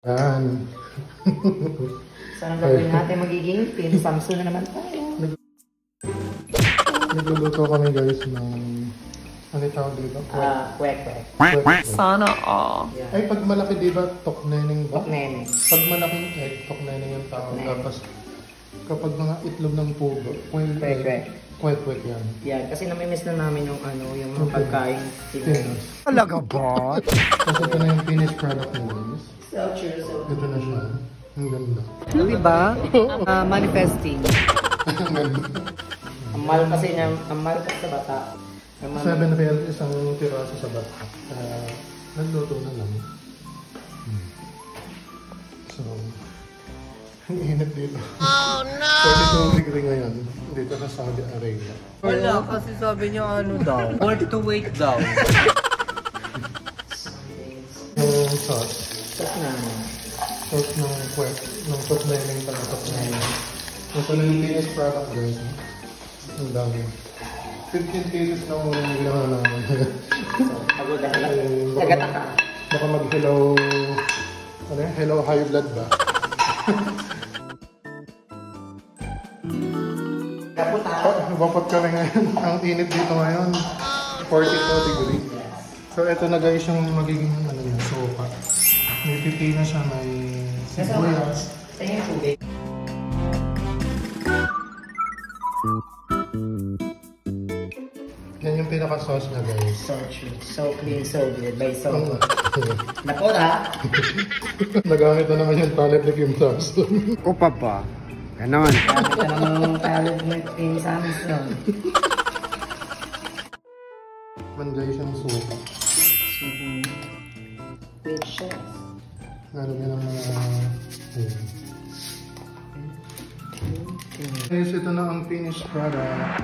Yan. Saan ang gagawin natin magiging pin? Samsung na naman tayo. Nagluluto kami guys ng ano tawag dito? Kwek. Sana all. Yeah. Ay, pag malaki diba, tokneneng ba? Tokneneng. Pag malaking egg, tokneneng yung tawag. Tapos, kapag mga itlog ng pugo, kwek yan. Yan, kasi namimiss na namin yung yung mga pagkain. Pinos. Talaga ba? Kasi ito na yung finished product mo guys. So true, so Ito na siya. Ang ganda. diba? Manifesting. Ang ganda. Ang mahal kasi niya, ang mahal kasi sa bata. 7 real isang piraso sa bata. Nagluto na lang. So, ang init dito. Oh no! 42 degree ngayon. Dito sa Saudi Arabia. Wala, kasi sabi niya ano daw. Worth to wait daw. Yung sauce. Tapos na. Sauce ng kwek. Ng tokneneng pala tokneneng. Ito na yung finished product guys. Ang dami. 15 pieces na muna yung ginawa namin. Pagod na lang. Baka mag-hello... Ano yan? Hello high blood ba? Bapot kami ngayon. Ang init dito ngayon. 42 degree. So ito na guys yung magiging sopa. May pipino siya, may sibuyas. Sa yung tubig. Yan yung pinaka-sauce na guys. So true. So clean, so good. By so good. Nakura! Nagamit na naman yung toilet legume sauce. O papa. Ganon. Gamit ka naman ng talent ng pinisamis yun. Manjay siyang sopa. With chef. Nalagyan ng mga... Guys, ito na ang finished product.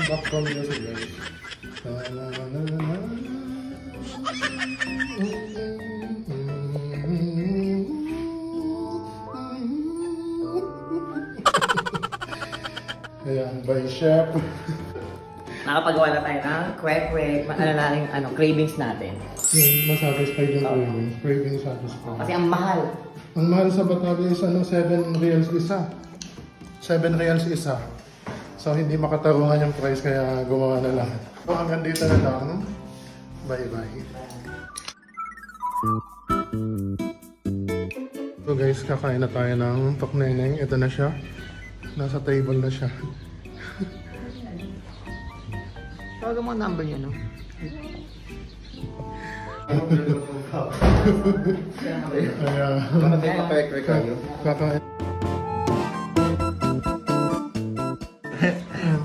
Background music guys. Ayan, by chef. Nakapagawa na tayo ng kwek-kwek, cravings natin. Yung masatisfied yung cravings. Cravings satisfied. Kasi ang mahal. Ang mahal sa Batangas, 7 reals isa. 7 reals isa. So, hindi makatarungan yung price, kaya gumawa na lang. So, hanggang dito na lang. Bye-bye. So guys, kakain na tayo ng tokneneng. Ito na siya. Nasa table na siya. Tawagan mo ang number niya, no? Kakain.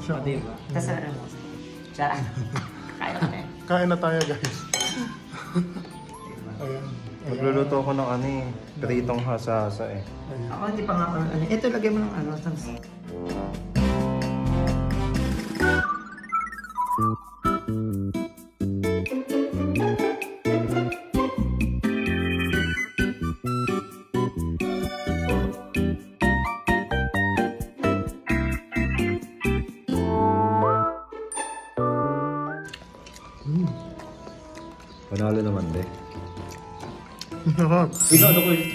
So, diba? Tapos ano? Siya. Kaya na eh. Kain na tayo guys. Ayan. Nagluluto ko ng pritong hasa-hasa eh. Ako hindi pa nga ako ito, lagay mo ng Panalo naman, de. Sarap. Ikaw, ano ko yung